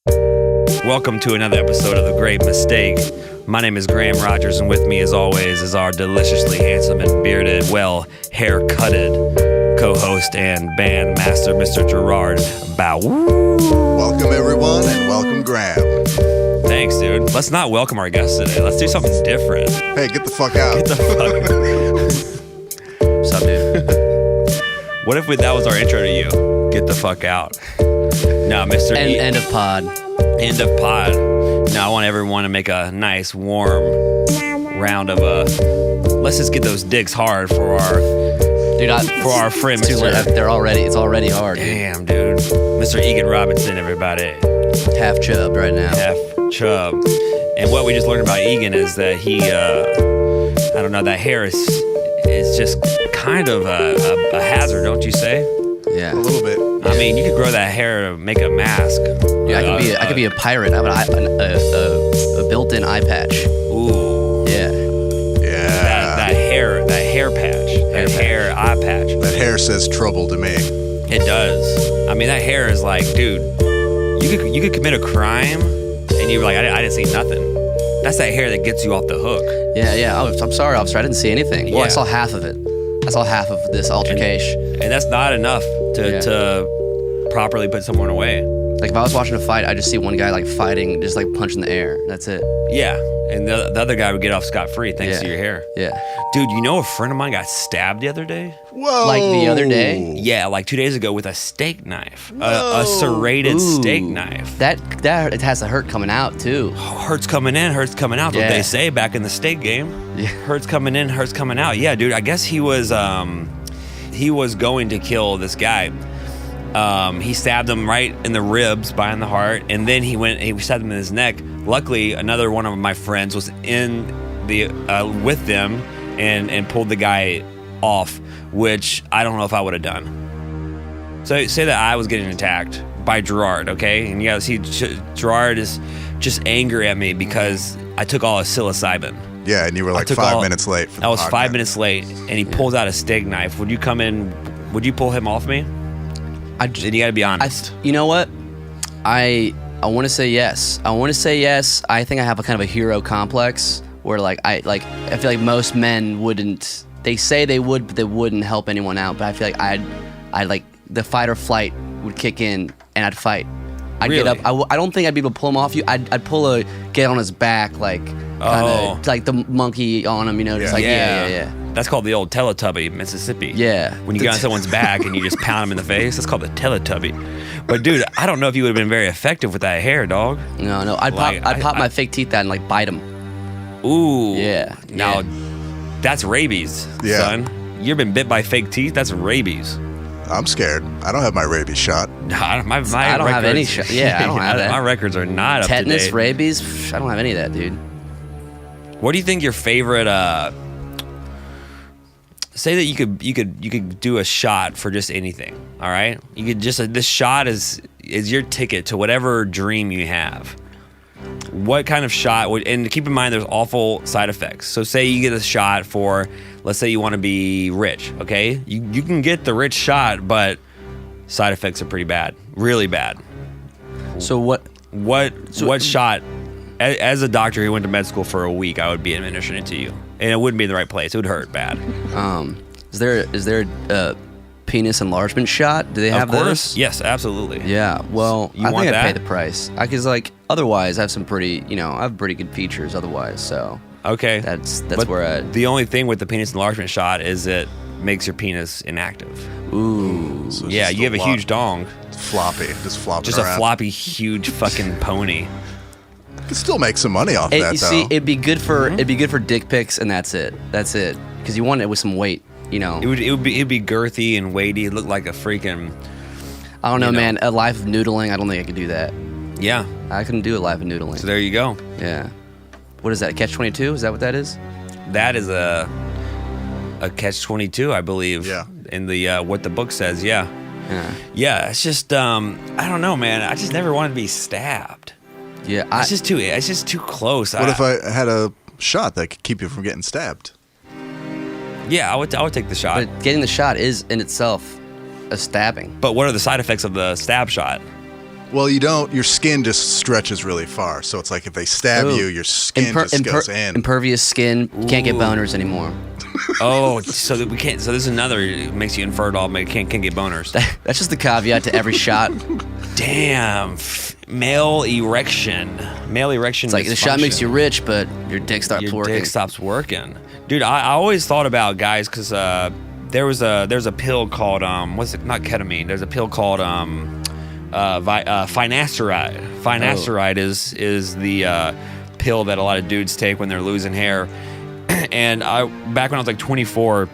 Welcome to another episode of The Great Mistake. My name is Graham Rogers, and with me, as always, is our deliciously handsome and bearded, well, hair-cutted co-host and band master, Mr. Gerard Bow. Welcome, everyone, and welcome, Graham. Thanks, dude. Let's not welcome our guests today. Let's do something different. Hey, get the fuck out. Get the fuck. What's up, dude? What if that was our intro to you? Get the fuck out. No, Mr. End of pod. End of pod. Now I want everyone to make a nice warm round of let's just get those dicks hard for our our friend Mr. It's already hard. Damn, dude. Mr. Egan Robinson, everybody. Half chubbed right now. Half chub. And what we just learned about Egan is that he I don't know, that hair is just kind of a hazard, don't you say? Yeah, A little bit. I mean, you could grow that hair to make a mask. Yeah, I could be a pirate. I have a built-in eye patch. Ooh. Yeah. Yeah. That hair patch. That hair eye patch. That hair says trouble to me. It does. I mean, that hair is like, dude, you could commit a crime and you're like, I didn't see nothing. That's that hair that gets you off the hook. Yeah. Oh, I'm sorry, officer. I didn't see anything. Well, Yeah. I saw half of it. I saw half of this altercation. And that's not enough to properly put someone away. Like, if I was watching a fight, I'd just see one guy, like, fighting, just, like, punching the air. That's it. Yeah. And the other guy would get off scot-free thanks to your hair. Yeah. Dude, you know a friend of mine got stabbed the other day? Whoa. Like the other day? Yeah, like 2 days ago with a steak knife. A serrated steak knife. That it has the hurt coming out, too. Hurts coming in, hurts coming out. That's what they say back in the steak game. Yeah. Hurts coming in, hurts coming out. Yeah, dude, I guess he was going to kill this guy. He stabbed him right in the ribs, behind the heart, and then he stabbed him in his neck. Luckily, another one of my friends was in the with them and pulled the guy off, which I don't know if I would have done. So say that I was getting attacked by Gerard, okay? And you gotta see Gerard is just angry at me because I took all his psilocybin. Yeah, and you were like 5 minutes late for the I was podcast. 5 minutes late, and he pulls out a steak knife. Would you come in? Would you pull him off me? And you gotta be honest. You know what? I want to say yes. I think I have a kind of a hero complex where I feel like most men wouldn't. They say they would, but they wouldn't help anyone out. But I feel like I'd like the fight or flight would kick in, and I'd fight. I'd Really? get up. I don't think I'd be able to pull him off you. I'd get on his back, like kind of like the monkey on him, just like yeah. That's called the old Teletubby, Mississippi. Yeah. When you get on someone's back and you just pound them in the face, that's called the Teletubby. But dude, I don't know if you would have been very effective with that hair, dog. No. I'd pop my fake teeth out and like bite him. Ooh. Yeah. Now, that's rabies, son. You've been bit by fake teeth? That's rabies. I'm scared. I don't have my rabies shot. I don't have any shot. Yeah, I don't have that. My records are not up to date. Tetanus, rabies, I don't have any of that, dude. What do you think your favorite? Say that you could do a shot for just anything. All right, you could just this shot is your ticket to whatever dream you have. What kind of shot would? And keep in mind, there's awful side effects. So say you get a shot for, let's say you want to be rich. Okay, you can get the rich shot, but side effects are pretty bad, really bad. So what shot? As a doctor who went to med school for a week, I would be administering it to you, and it wouldn't be in the right place. It would hurt bad. Is there a penis enlargement shot? Do they have Of course, those? yes, absolutely. Yeah. Well, I want think that? I'd pay the price. Because otherwise, I have some pretty, I have pretty good features. Otherwise, so Okay, that's but where the only thing with the penis enlargement shot is it makes your penis inactive. Ooh. So it's Yeah, just you have a huge dong, Floppy. Just flopping just around. a floppy, huge fucking pony. You can still make some money off that, You though. see, it'd be good for dick pics, and that's it. Because you want it with some weight. It'd be girthy and weighty. It looked like a freaking. I don't know, man. A life of noodling, I don't think I could do that. Yeah. I couldn't do a life of noodling. So there you go. Yeah. What is that? Catch-22? Is that what that is? That is a catch-22, I believe. Yeah. In the what the book says. Yeah. Yeah. Yeah. It's just I don't know, man. I just never wanted to be stabbed. Yeah. It's just too close. What if I had a shot that could keep you from getting stabbed? Yeah, I would take the shot. But getting the shot is in itself a stabbing. But what are the side effects of the stab shot? Well, you don't. Your skin just stretches really far. So it's like if they stab you, your skin just goes in. Impervious skin. Can't get boners anymore. Oh, so that we can't. So this is another. It makes you infertile. Can't get boners. That's just the caveat to every shot. Damn. Male erection. It's like the shot makes you rich, but your dick stops your working. Dick stops working, dude. I always thought about guys because there's a pill called what's it? Not ketamine. There's a pill called finasteride. Finasteride is the pill that a lot of dudes take when they're losing hair. And back when I was like 24,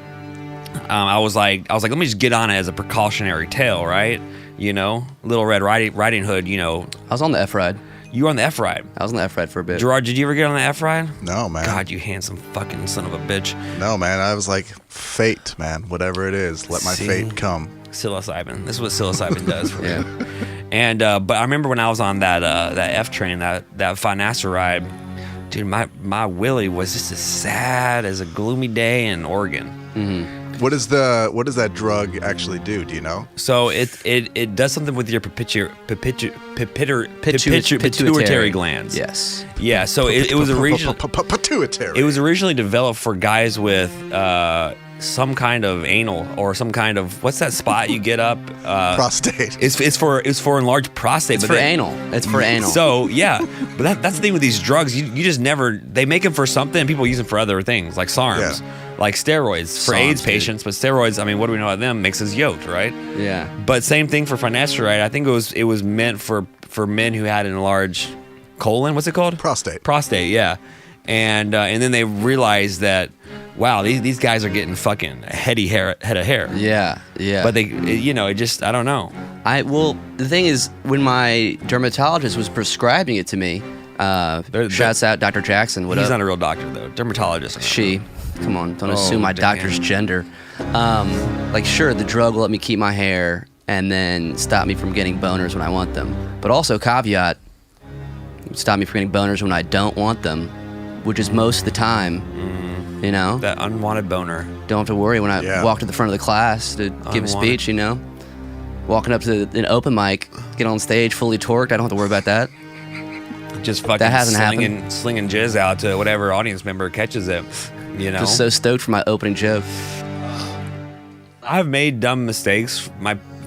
I was like, let me just get on it as a precautionary tale, right? You know, Little Red Riding Hood. You know, I was on the F ride. You were on the F ride. I was on the F ride for a bit. Gerard, did you ever get on the F ride? No, man. God, you handsome fucking son of a bitch. No, man. I was like, fate, man. Whatever it is, let my fate come. Psilocybin. This is what psilocybin does for me. Yeah. And but I remember when I was on that F train, that finasteride, dude, my willy was just as sad as a gloomy day in Oregon. Mm-hmm. What does that drug actually do? Do you know? So it does something with your pituitary glands. Yes. Yeah. So it was originally pituitary. It was originally developed for guys with some kind of anal or some kind of what's that spot you get up? Prostate. It's for enlarged prostate. It's for anal. It's for anal. So yeah, but that's the thing with these drugs. You just never. They make them for something, and people use them for other things, like SARMs. Yeah. Like steroids for AIDS patients, but steroids, I mean, what do we know about them? Makes us yoked, right? Yeah. But same thing for finasteride. I think it was meant for men who had an enlarged colon. What's it called? Prostate, yeah. And then they realized that, wow, these guys are getting fucking head of hair. Yeah. But they, it just, I don't know. Well, the thing is, when my dermatologist was prescribing it to me, shouts out Dr. Jackson. What He's up? not a real doctor though. Dermatologist. She. Come on, don't assume my doctor's gender. Sure, the drug will let me keep my hair and then stop me from getting boners when I want them. But also, caveat, stop me from getting boners when I don't want them, which is most of the time, you know? That unwanted boner. Don't have to worry when I walk to the front of the class to give a speech, you know? Walking up to an open mic, get on stage fully torqued, I don't have to worry about that. Just fucking that hasn't happened. Slinging jizz out to whatever audience member catches it. You know? Just so stoked for my opening joke. I've made dumb mistakes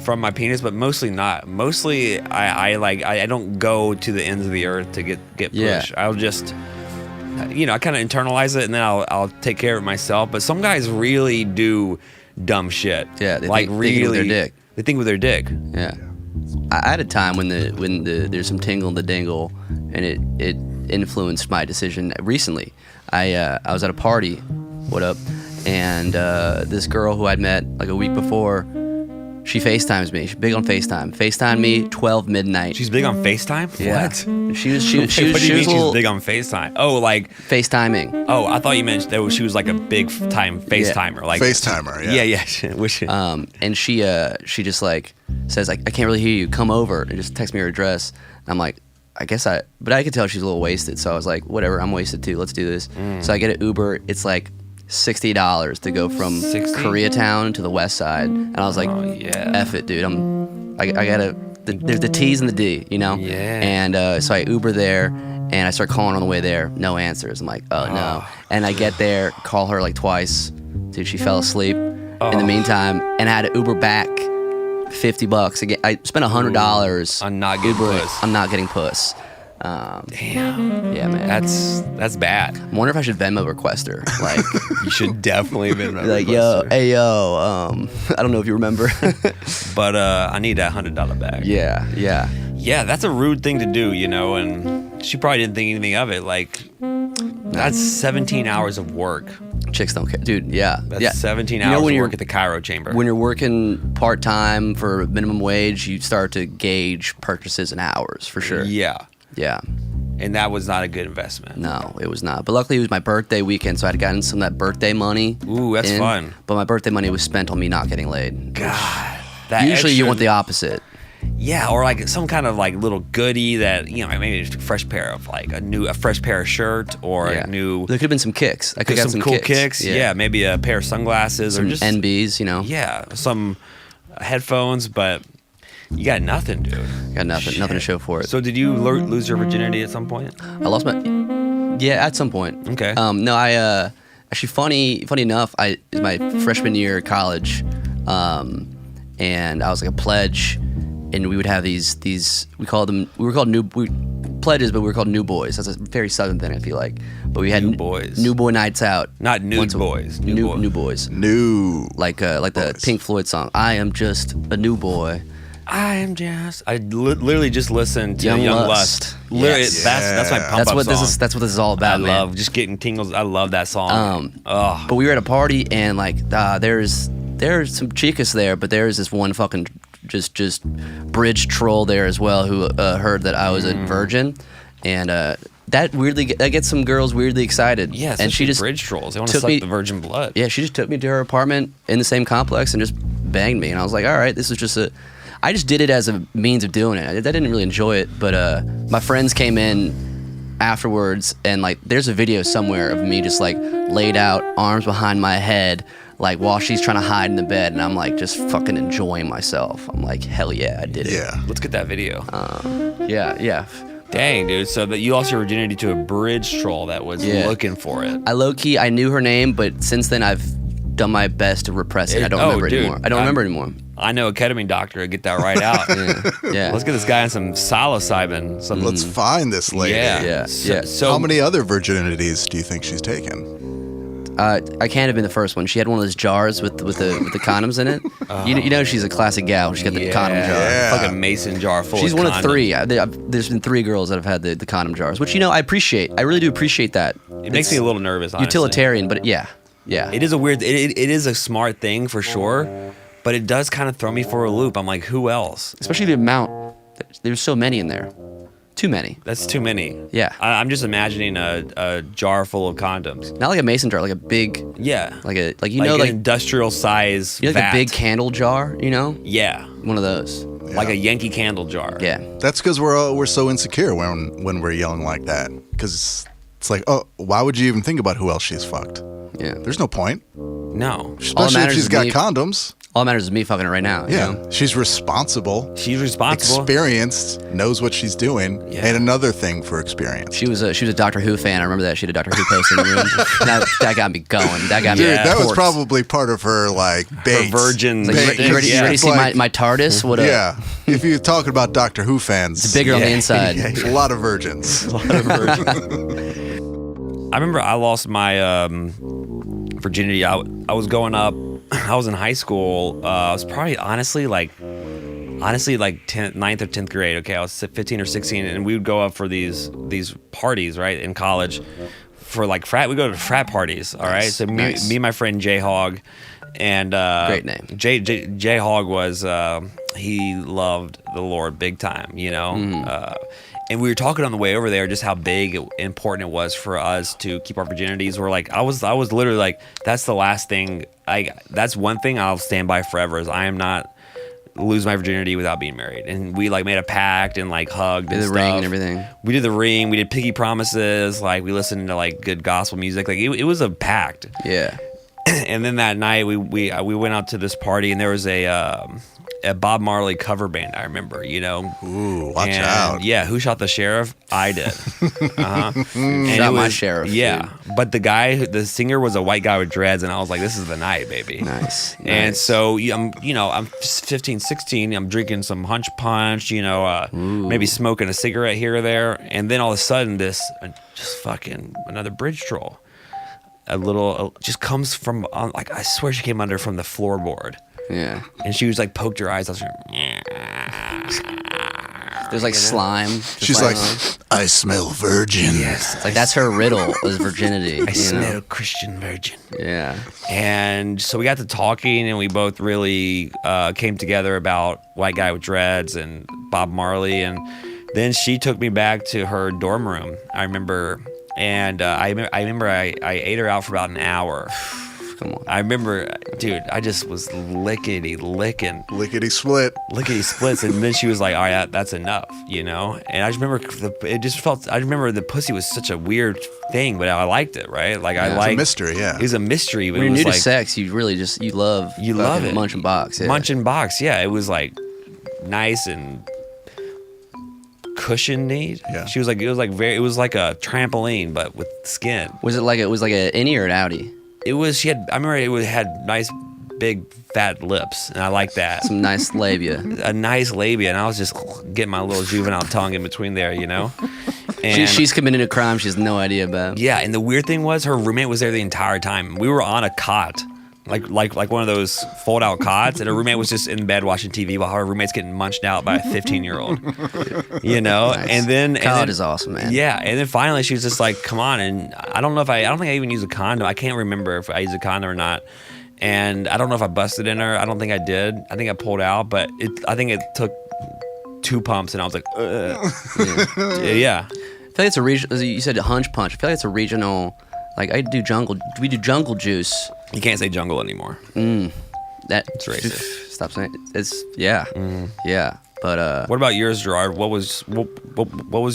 from my penis, but mostly not. Mostly, I don't go to the ends of the earth to get pushed. Yeah. I'll just, I kind of internalize it, and then I'll take care of it myself. But some guys really do dumb shit. Yeah, they think with their dick. They think with their dick. Yeah. I had a time when there's some tingle in the dingle, and it influenced my decision recently. I was at a party, what up, and this girl who I'd met like a week before, she FaceTimes me. She's big on FaceTime. FaceTime me 12 midnight. She's big on FaceTime? Yeah. What? She was What do you mean she's big on FaceTime? Oh, like FaceTiming. Oh, I thought you meant that she was like a big time FaceTimer. Like FaceTimer, yeah. Yeah. And she just like says like, I can't really hear you. Come over, and just text me her address. And I'm like, but I could tell she's a little wasted, so I was like, whatever, I'm wasted too, let's do this. So I get an Uber, it's like $60 to go from Koreatown to the west side, and I was like, F it, dude, I gotta, there's the T's and the D, you know? Yeah. And so I Uber there, and I start calling on the way there, no answers, I'm like, oh no. And I get there, call her like twice, dude, she fell asleep in the meantime, and I had to Uber back $50 again. I spent $100 on not getting puss. I'm not getting puss. Damn. Yeah, man. That's bad. I wonder if I should Venmo request her. Like, you should definitely Venmo like, request her. I don't know if you remember. But I need that $100 back. Yeah. Yeah, that's a rude thing to do, and she probably didn't think anything of it. Like, that's 17 hours of work. Chicks don't care. Dude, yeah. That's 17 hours of work at the Cairo chamber. When you're working part-time for minimum wage, you start to gauge purchases in hours, for sure. Yeah. Yeah. And that was not a good investment. No, it was not. But luckily, it was my birthday weekend, so I'd gotten some of that birthday money. Ooh, that's fun. But my birthday money was spent on me not getting laid. God. Usually you want the opposite. Yeah, or like some kind of like little goodie that, maybe just a fresh pair of like a fresh pair of shirt or a new. There could have been some kicks. I could have got some cool kicks. Yeah, maybe a pair of sunglasses some or just NBs, Yeah, some headphones, but You got nothing, dude. Got nothing to show for it. So did you lose your virginity at some point? I lost at some point. Okay. No, I actually funny enough, it was my freshman year of college, and I was like a pledge, and we would have these we were called pledges, but we were called new boys. That's a very southern thing, I feel like. But we had new boys, new boy nights out, not nude boys, new boys, like the Pink Floyd song. I am just a new boy. I literally just listened to Young Lust. Literally, Yes. that's my pump That's up what song. this is all about. I man. love just getting tingles. I love that song. But we were at a party and there's some chicas there, but there's this one fucking just bridge troll there as well who heard that I was a virgin, and that gets some girls weirdly excited. Yeah, and she just bridge trolls. They want to suck the virgin blood. Yeah, she just took me to her apartment in the same complex and just banged me, and I was like, all right, this is just I just did it as a means of doing it. I didn't really enjoy it, but my friends came in afterwards, and like there's a video somewhere of me just like laid out, arms behind my head, like while she's trying to hide in the bed, and I'm like just fucking enjoying myself. I'm like, hell yeah, I did it. Yeah. Let's get that video. Yeah. Dang, dude. So that you lost your virginity to a bridge troll that was looking for it. I knew her name, but since then I've done my best to repress it. I don't remember anymore. I don't remember anymore. I know a ketamine doctor to get that right out. Yeah. Let's get this guy on some psilocybin. Let's find this lady. Yeah. So how many other virginities do you think she's taken? I can't have been the first one. She had one of those jars with the condoms in it. You know she's a classic gal. She's got the condom jar. Yeah. Fucking mason jar full She's of one condoms. of three. There's been 3 girls that have had the condom jars, which I appreciate. I really do appreciate that. It makes me a little nervous, honestly. Utilitarian, but yeah. It is a weird, it is a smart thing for sure, but it does kind of throw me for a loop. I'm like, who else? Especially the amount. There's so many in there. Too many. That's too many. Yeah. I'm just imagining a jar full of condoms. Not like a mason jar, like a big. Yeah. Like an an industrial size like vat. a big candle jar, Yeah. One of those. Like a Yankee candle jar. Yeah. That's because we're so insecure when we're young like that. Because it's like, oh, why would you even think about who else she's fucked? Yeah. There's no point. No. Especially if matters she's is got me- condoms. All that matters is me fucking it right now. Yeah. She's responsible. She's responsible. Experienced, knows what she's doing, and another thing for experience. She was a Doctor Who fan. I remember that. She had a Doctor Who poster in the room. that got me going. That got me. Dude, that was torqued. probably part of her bait. Her virgin. It's like, you ready to see like- my TARDIS? What a Yeah. If you're talking about Doctor Who fans, it's bigger on the inside. a lot of virgins. I remember I lost my virginity. I was going up. I was in high school. I was probably honestly like 9th or 10th grade. Okay, I was 15 or 16, and we would go up for these parties, right, in college for like frat. We go to frat parties. All right, so me and my friend Jay Hogg, and great name. Jay Hogg was he loved the Lord big time, and we were talking on the way over there just how big important it was for us to keep our virginities. We're like, I was literally like, that's the last thing. That's one thing I'll stand by forever is I am not lose my virginity without being married. And we like made a pact and like hugged and the stuff. ring and everything. We did the ring. We did piggy promises. Like we listened to like good gospel music. Like it was a pact. Yeah. And then that night we went out to this party and there was a Bob Marley cover band. I remember, Ooh, watch out! Yeah, who shot the sheriff? I did. Shot my sheriff. Yeah, but the singer was a white guy with dreads, and I was like, "This is the night, baby." Nice. And so I'm 15, 16. I'm drinking some hunch punch. Maybe smoking a cigarette here or there, and then all of a sudden, this just fucking another bridge troll. Just comes from like I swear she came under from the floorboard. Yeah. And she was like poked her eyes. I was like, There's like slime. She's like, I smell virgin. yes, It's like that's her riddle is virginity. I smell Christian virgin. Yeah. And so we got to talking, and we both really came together about White Guy with Dreads and Bob Marley. And then she took me back to her dorm room. I remember, and I ate her out for about an hour. Come on. I remember, dude, I just was lickety splits, and then she was like, "All right, that's enough," And I just remember I remember the pussy was such a weird thing, but I liked it, right? Like I liked It's a mystery, yeah. It was a mystery. But When it you're was new like, to sex, you really just you love it. munch and box. Yeah. Munch and box, yeah. It was like nice and cushiony. Yeah. She was like, it was like a trampoline, but with skin. Was it like an innie or an outie? It was. I remember it had nice, big, fat lips, and I like that. Some nice labia. A nice labia, and I was just getting my little juvenile tongue in between there, you know. And She's committed a crime she has no idea about. yeah, and the weird thing was her roommate was there the entire time. We were on a cot, like one of those fold out cots, and her roommate was just in bed watching TV while her roommate's getting munched out by a 15-year-old. You know, Nice. and then COD is awesome, man. Yeah, and then finally she was just like, "Come on!" And I don't think I even used a condom. I can't remember if I used a condom or not. And I don't know if I busted in her. I don't think I did. I think I pulled out, but I think it took 2 pumps, and I was like, ugh. Yeah. I feel like it's a regional. You said a hunch punch. I feel like it's a regional. Like I do jungle. We do jungle juice. You can't say jungle anymore. That's racist. Stop saying it. It's yeah. But What about yours, Gerard? What was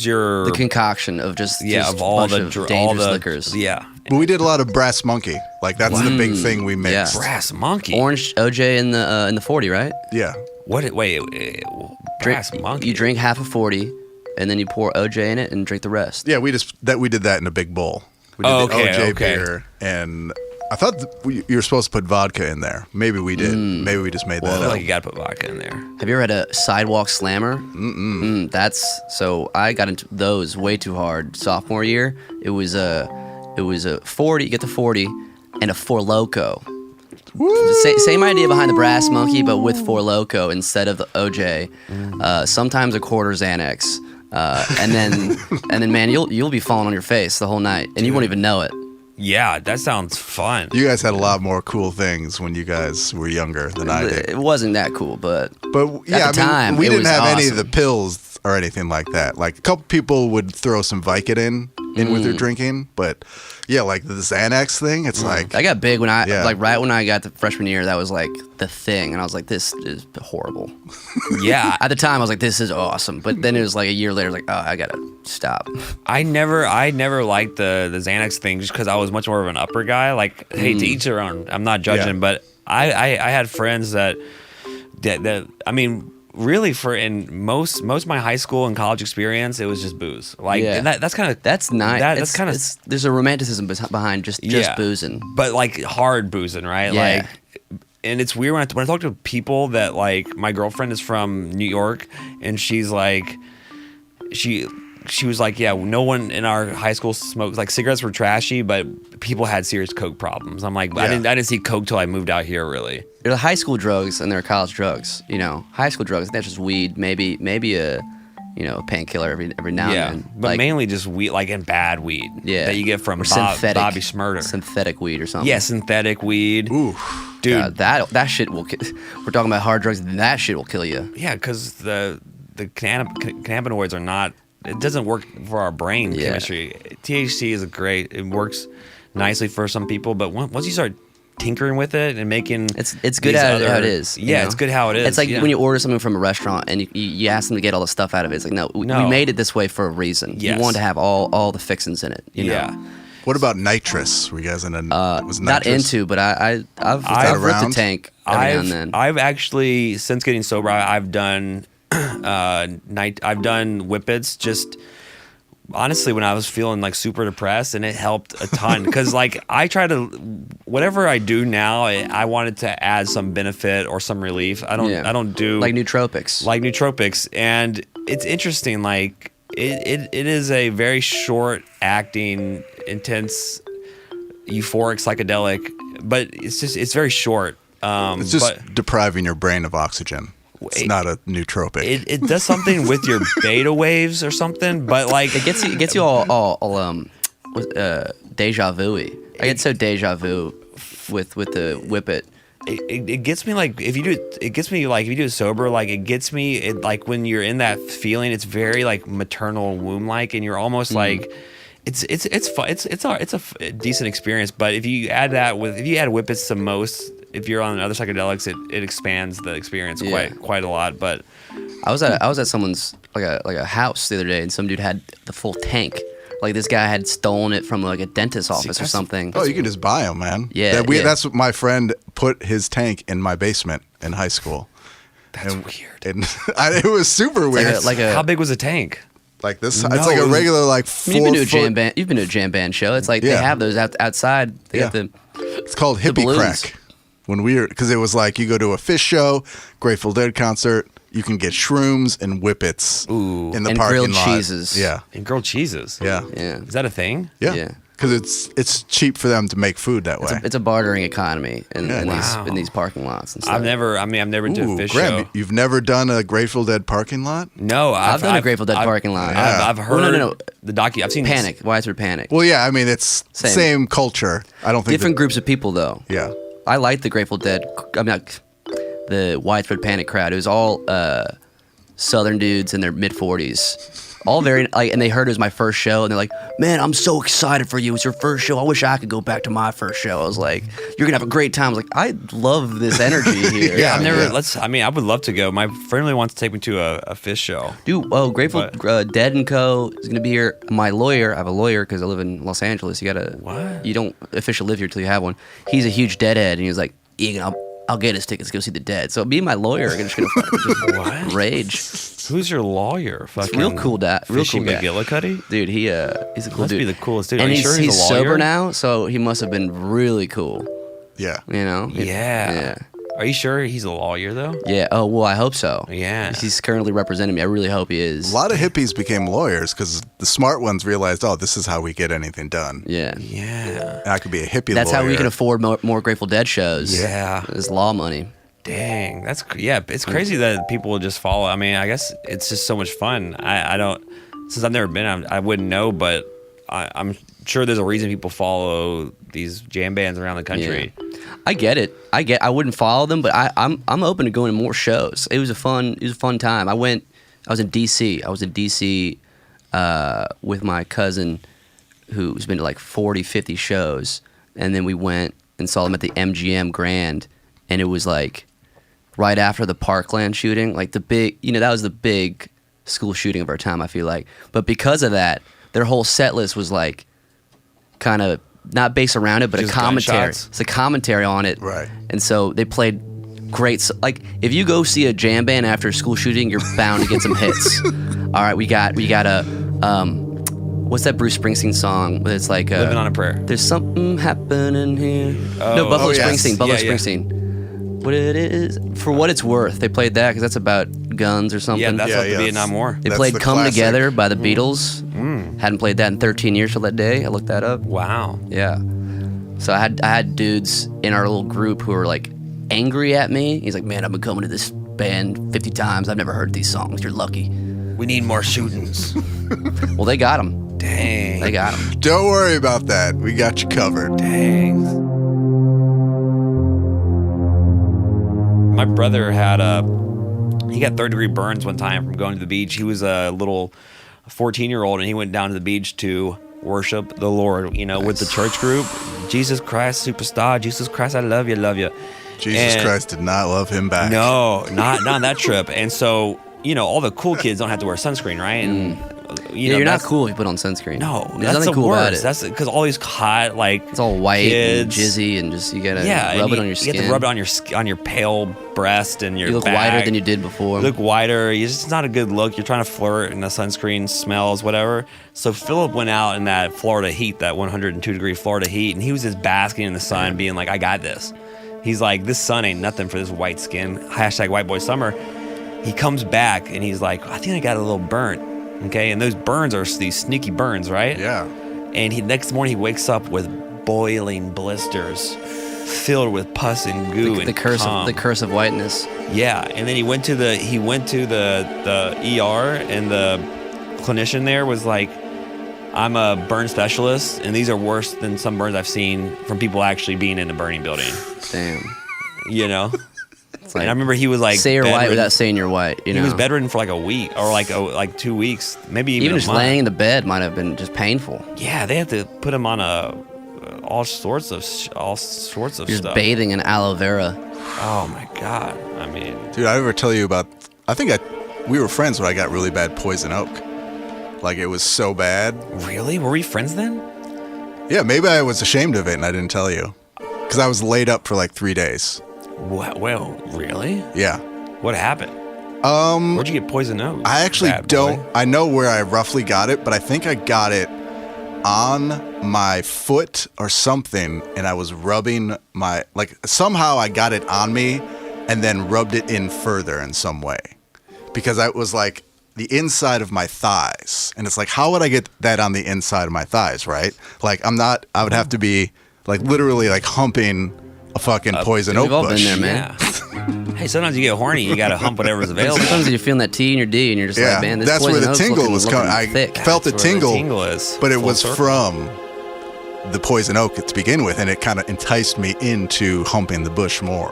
your the concoction of just of all the dangerous liquors. Yeah. But we did a lot of Brass Monkey. Like that's the big thing we mixed. Yeah. Brass Monkey. Orange OJ in the 40, right? Yeah. What? Wait. Brass Monkey. You drink half a 40, and then you pour OJ in it and drink the rest. Yeah, we did that in a big bowl. We did the OJ beer, and I thought you were supposed to put vodka in there. Maybe we did. Maybe we just made I that feel up. like you gotta put vodka in there. Have you ever had a sidewalk slammer? So I got into those way too hard sophomore year. It was a 40. You get the 40 and a Four Loko. Same idea behind the Brass Monkey, but with Four Loko instead of the OJ. Sometimes a quarter Xanax, and then man, you'll be falling on your face the whole night, and you won't even know it. Yeah, that sounds fun. You guys had a lot more cool things when you guys were younger than I did. It wasn't that cool, but Yeah, at the time, we it didn't was have any of awesome. the pills or anything like that. Like a couple people would throw some Vicodin in with their drinking, but yeah, like the Xanax thing, it's like I got big when Yeah. right when I got to freshman year. That was like the thing, and I was like, "This is horrible." Yeah. At the time, I was like, "This is awesome," but then it was like a year later, I was like, "Oh, I gotta stop." I never liked the Xanax thing just because I was much more of an upper guy. Like, hey, to each their own. I'm not judging, Yeah. but I had friends that I mean, really in most of my high school and college experience, it was just booze. Like, Yeah. and that's kind of That's nice. That's kind of there's a romanticism behind just boozing. but like hard boozing, right? Yeah. Like, and it's weird when I talk to people that like my girlfriend is from New York, and she's like, she was like, yeah, no one in our high school smoked. Like cigarettes were trashy, but people had serious coke problems. I'm like, I didn't see coke till I moved out here, really. There are high school drugs and there are college drugs. You know, high school drugs, that's just weed, maybe a painkiller every now Yeah, and then. but Like, mainly just weed, like in bad weed. yeah, that you get from or Bobby Schmurder. synthetic weed or something. Yeah, synthetic weed. ooh. Dude. that shit will. We're talking about hard drugs. That shit will kill you. Yeah, because the cannabinoids are not. It doesn't work for our brain Yeah. chemistry. THC is great. It works nicely for some people, but once you start tinkering with it and making It's good these how other- it is. you Yeah, know? it's good how it is. It's like yeah. when you order something from a restaurant and you ask them to get all the stuff out of it. It's like no, we made it this way for a reason. Yes. You want to have all the fixins in it. You know? Yeah. What about nitrous? Were you guys into was Not nitrous? into, but I've that ripped a around? tank every now and then. I've actually since getting sober, I've done I've done whippets just honestly when I was feeling like super depressed, and it helped a ton because like I try to whatever I do now, I wanted to add some benefit or some relief. I don't do like nootropics. And it's interesting. Like it is a very short acting, intense, euphoric psychedelic, but it's very short. It's just depriving your brain of oxygen. It's not a nootropic. It does something with your beta waves or something, but like It gets you all deja vu-y. I get so deja vu with the whippet. it gets me like if you do it gets me like if you do it sober, like it gets me it like when you're in that feeling, it's very like maternal womb like, and you're almost like it's fun. It's a decent experience. But if you add whippets to most, if you're on other psychedelics, it expands the experience quite a lot. But I was at someone's like a house the other day, and some dude had the full tank. Like this guy had stolen it from like a dentist's office or something. Oh, you can just buy them, man. Yeah, That's what my friend put his tank in my basement in high school. That's weird. And it was super weird. How big was the tank? Like this, it's like a regular like 4 foot. You've been to a jam band show. It's like they have those outside. They got the. It's called Hippie Crack. Because it was like you go to a Fish show, Grateful Dead concert, you can get shrooms and whippets in the parking lot. And grilled cheeses. Yeah. And grilled cheeses. Yeah. Is that a thing? Yeah. Because it's cheap for them to make food that way. It's a bartering economy in these parking lots and stuff. I've never been to a Fish show. You've never done a Grateful Dead parking lot? No, I've done a Grateful Dead parking lot. I've heard the docu. I've seen Panic. Widespread Panic. Well, yeah, I mean it's same culture. I don't think different groups of people though. Yeah, I like the Grateful Dead. I mean, the Widespread Panic crowd. It was all Southern dudes in their mid-40s. All very and they heard it was my first show, and they're like, "Man, I'm so excited for you! It's your first show. I wish I could go back to my first show." I was like, "You're gonna have a great time." I was like, "I love this energy here." I've never. I would love to go. My friend really wants to take me to a Fish show. Dude, Grateful Dead and Co. is gonna be here. My lawyer, I have a lawyer because I live in Los Angeles. You don't officially live here till you have one. He's a huge Deadhead, and he was like, "Egan, I'll get us tickets to go see the Dead." So me and my lawyer are just gonna rage. Who's your lawyer? Fucking real cool guy. McGillicuddy? Dude, he's a cool dude. Must be the coolest dude. And Are you sure he's a lawyer? sober now, so he must have been really cool. Yeah. You know? Yeah. Are you sure he's a lawyer though? Yeah. Oh well, I hope so. Yeah. He's currently representing me. I really hope he is. A lot of hippies became lawyers because the smart ones realized, this is how we get anything done. Yeah. Yeah. And I could be a hippie. That's lawyer. how we can afford more Grateful Dead shows. Yeah. Is law money. Dang, it's crazy that people will just follow. I mean, I guess it's just so much fun. I don't, since I've never been, I wouldn't know, but I'm sure there's a reason people follow these jam bands around the country. Yeah. I get it. I wouldn't follow them, but I'm open to going to more shows. It was a fun time. I was in DC. I was in DC with my cousin who's been to like 40, 50 shows, and then we went and saw them at the MGM Grand, and it was like right after the Parkland shooting, like the big, that was the big school shooting of our time, I feel like. But because of that, their whole set list was like kind of not based around it, but just a commentary. Gunshots. It's a commentary on it. Right. And so they played great, like if you go see a jam band after a school shooting, you're bound to get some hits. All right, we got a, what's that Bruce Springsteen song? It's like Living on a Prayer. There's something happening here. No, Buffalo Springsteen. Buffalo Springsteen. What it is, for what it's worth, they played that because that's about guns or something. Yeah, that's about the Vietnam War. They played "Come classic. Together" by the Beatles. Hadn't played that in 13 years till that day. I looked that up. Wow. Yeah. So I had dudes in our little group who were like angry at me. He's like, "Man, I've been coming to this band 50 times. I've never heard these songs. You're lucky. We need more shootings." Well, they got them. Dang. They got them. Don't worry about that. We got you covered. Dang. My brother he got 3rd-degree burns one time from going to the beach. He was a little 14-year-old, and he went down to the beach to worship the Lord, with the church group. Jesus Christ, superstar. Jesus Christ, I love you, love you. Jesus Christ did not love him back. No, not on that trip. And so, all the cool kids don't have to wear sunscreen, right? And you're not cool if you put on sunscreen. No, there's nothing cool about it. That's because all these hot, it's all white and jizzy, and just you gotta rub it on your skin. You have to rub it on your pale breast and your. You look back. whiter than you did before. You look whiter. It's not a good look. You're trying to flirt, and the sunscreen smells, whatever. So Philip went out in that Florida heat, that 102-degree Florida heat, and he was just basking in the sun, being like, "I got this." He's like, "This sun ain't nothing for this white skin." #WhiteBoySummer. He comes back and he's like, "I think I got a little burnt." Okay, and those burns are these sneaky burns, right? Yeah. And next morning he wakes up with boiling blisters, filled with pus and goo and the curse of whiteness. Yeah, and then he went to the ER, and the clinician there was like, "I'm a burn specialist, and these are worse than some burns I've seen from people actually being in a burning building." Damn. And I remember he was like, "Say you're white without saying you're white." He was bedridden for like a week or like 2 weeks, maybe even just laying in the bed might have been just painful. Yeah, they have to put him on all sorts of stuff. Just bathing in aloe vera. Oh my God! I mean, dude, I ever tell you about? We were friends when I got really bad poison oak. Like it was so bad. Really? Were we friends then? Yeah, maybe I was ashamed of it and I didn't tell you because I was laid up for like 3 days. Well, really? Yeah. What happened? Where'd you get poison oak? I actually don't. Boy? I know where I roughly got it, but I think I got it on my foot or something, and I was rubbing somehow I got it on me and then rubbed it in further in some way, because I was like the inside of my thighs, and it's like, how would I get that on the inside of my thighs, right? Like I would have to be like literally like humping a fucking poison oak We've all bush. been there, man. Yeah. Hey, sometimes you get horny, you gotta hump whatever's available. Sometimes you're feeling that T in your D, and you're just like, man, this that's where poison the oak's tingle looking- was looking coming. I thick. felt the That's where tingle, the tingle is. but it Full was circle. from the poison oak to begin with, and it kind of enticed me into humping the bush more.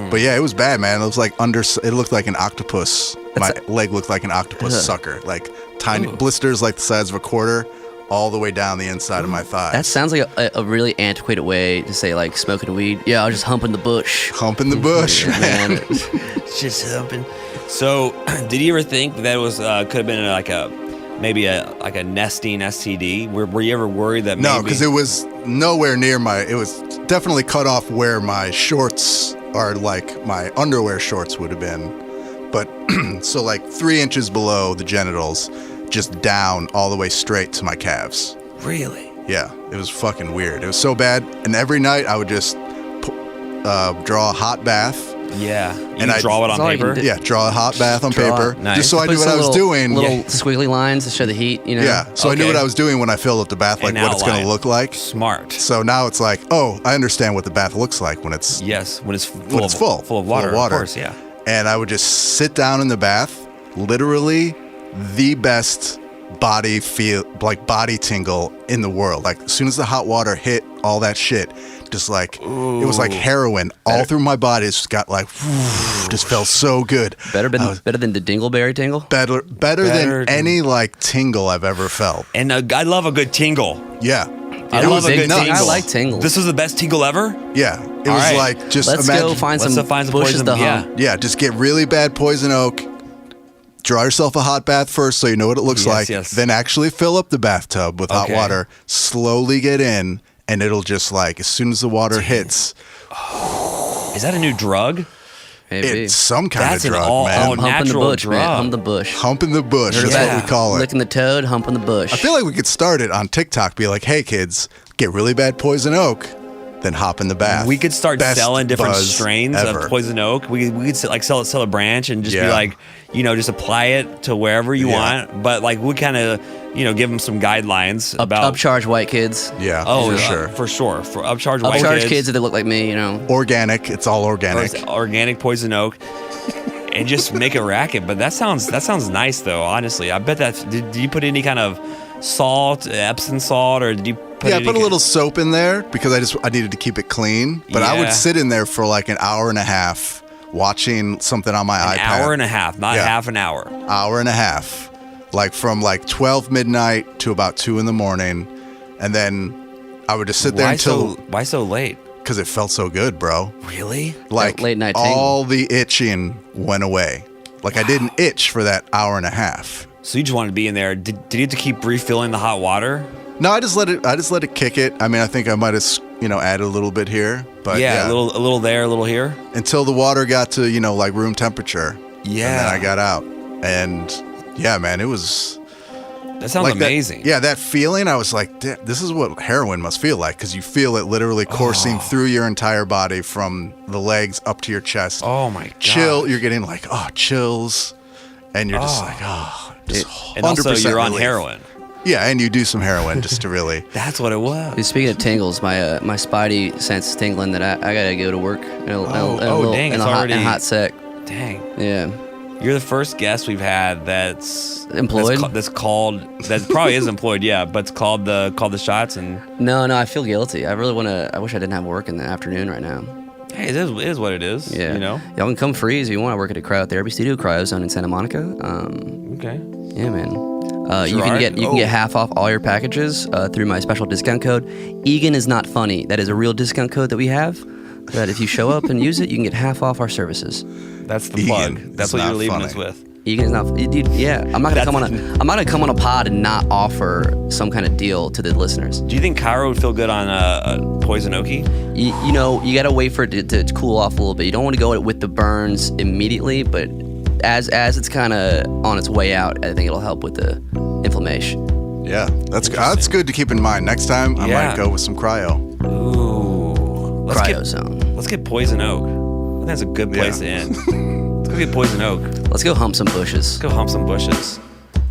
But yeah, it was bad, man. It was like it looked like an octopus. My leg looked like an octopus sucker, like tiny blisters like the size of a quarter, all the way down the inside of my thigh. That sounds like a really antiquated way to say like smoking weed. Yeah, I was just humping the bush. Humping the bush, man. Just humping. So, did you ever think that was could have been like a nesting STD? Were you ever worried that? No, maybe... because it was nowhere near it was definitely cut off where my shorts are, like my underwear shorts would have been. But so like 3 inches below the genitals, just down all the way straight to my calves. Really? Yeah, it was fucking weird. It was so bad. And every night I would just draw a hot bath. Yeah. And I draw it on paper? Yeah, draw a hot bath on paper. Nice. Just so I knew what I was doing. Little squiggly lines to show the heat, you know? Yeah, so I knew what I was doing when I filled up the bath, like what it's going to look like. Smart. So now it's like, oh, I understand what the bath looks like when it's when it's full of water. Of course, yeah. And I would just sit down in the bath, literally the best body tingle in the world. Like as soon as the hot water hit all that shit, just like it was like heroin all through my body. It just got like just felt so good. Better than the dingleberry tingle? Better than any like tingle I've ever felt. And I love a good tingle. Yeah. I love a good tingle. I like tingles. This was the best tingle ever? Yeah. It was like just let's imagine. go find some bushes poison. to hump. Yeah, just get really bad poison oak. Draw yourself a hot bath first so you know what it looks like. Yes. Then actually fill up the bathtub with hot water. Slowly get in, and it'll just like, as soon as the water hits. Is that a new drug? Maybe. It's some kind That's of drug, an man. Humping the natural bush, drug. man. Hump the bush. Humping the bush. That's what we call it. Licking the toad, humping the bush. I feel like we could start it on TikTok. Be like, hey, kids, get really bad poison oak, then hop in the bath. We could start Best selling different buzz strains ever. of poison oak. We could sell a branch and just be like, just apply it to wherever you want. But like we kind of, give them some guidelines about upcharge white kids. Yeah. For sure. For upcharge white kids. Upcharge kids that look like me, Organic. It's all organic. Organic poison oak. And just make a racket. But that sounds nice though, honestly. I bet did you put any kind of salt, Epsom salt, or did you put I put a little soap in there because I needed to keep it clean. But I would sit in there for like an hour and a half watching something on my iPad. An hour and a half, not half an hour. Hour and a half. Like from like 12 midnight to about 2 in the morning. And then I would just sit there Why so late? Because it felt so good, bro. Really? Like late night all the itching went away. Like I didn't itch for that hour and a half. So you just wanted to be in there. Did you have to keep refilling the hot water? No, I just let it kick it. I mean, I think I might have, added a little bit here, but a little there, a little here, until the water got to, like room temperature. Yeah. And then I got out. And yeah, man, it was that sounds like amazing. That feeling, I was like, this is what heroin must feel like, because you feel it literally coursing through your entire body from the legs up to your chest. Oh my god. You're getting like, chills. And you're just like, and also you're on relief. Heroin. Yeah, and you do some heroin just to really. That's what it was. Speaking of tingles, my spidey sense is tingling that I gotta go to work in a hot sec. Dang. Yeah. You're the first guest we've had that's employed. That probably is employed, yeah, but it's called the shots and. No, I feel guilty. I really want to. I wish I didn't have work in the afternoon right now. Hey, it is what it is. Yeah. Y'all can come free if you want to work at a cryotherapy studio, Cryozone in Santa Monica. Okay. Yeah, man. You can get half off all your packages through my special discount code. Egan is not funny. That is a real discount code that we have. That if you show up and use it, you can get half off our services. That's the plug. That's what you're leaving us with. Egan is not, dude. Yeah, I'm not gonna come on a pod and not offer some kind of deal to the listeners. Do you think Cairo would feel good on a poison oakie? You know, you gotta wait for it to cool off a little bit. You don't want to go with the burns immediately, but as it's kind of on its way out, I think it'll help with the inflammation. Yeah, that's good to keep in mind. Next time, I might go with some cryo. Ooh. Cryozone. Let's get poison oak. I think that's a good place to end. Let's go get poison oak. Let's go hump some bushes. Let's go hump some bushes.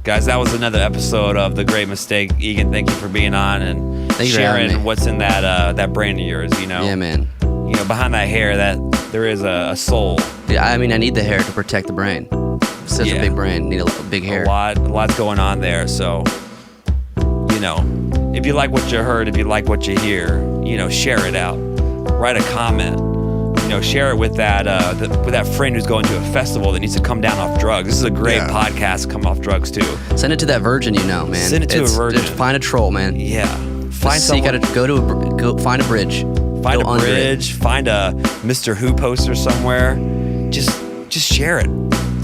Guys, that was another episode of The Great Mistake. Egan, thank you for being on and sharing what's in that brain of yours, you know? Yeah, man. You know, behind that hair, that there is a soul. Yeah, I mean, I need the hair to protect the brain. It's such a big brain. Need a big hair. A lot's going on there, so... You know, if you like what you heard, if you like what you hear, you know, share it out. Write a comment. You know, share it with that friend who's going to a festival that needs to come down off drugs. This is a great podcast to come off drugs too. Send it to that virgin you know, man. Send it to a virgin. Just find a troll, man. Yeah. So you gotta go find a bridge. Find a bridge. Find a Mr. Who poster somewhere. Just share it.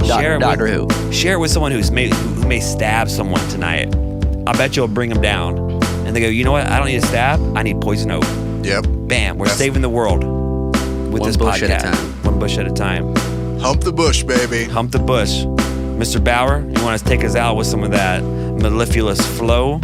Doctor Who. Share it with someone who may stab someone tonight. I bet you'll bring them down. And they go, you know what? I don't need a stab. I need poison oak. Yep. Bam. We're saving the world with this podcast. One bush at a time. One bush at a time. Hump the bush, baby. Hump the bush. Mr. Bauer, you want to take us out with some of that mellifluous flow?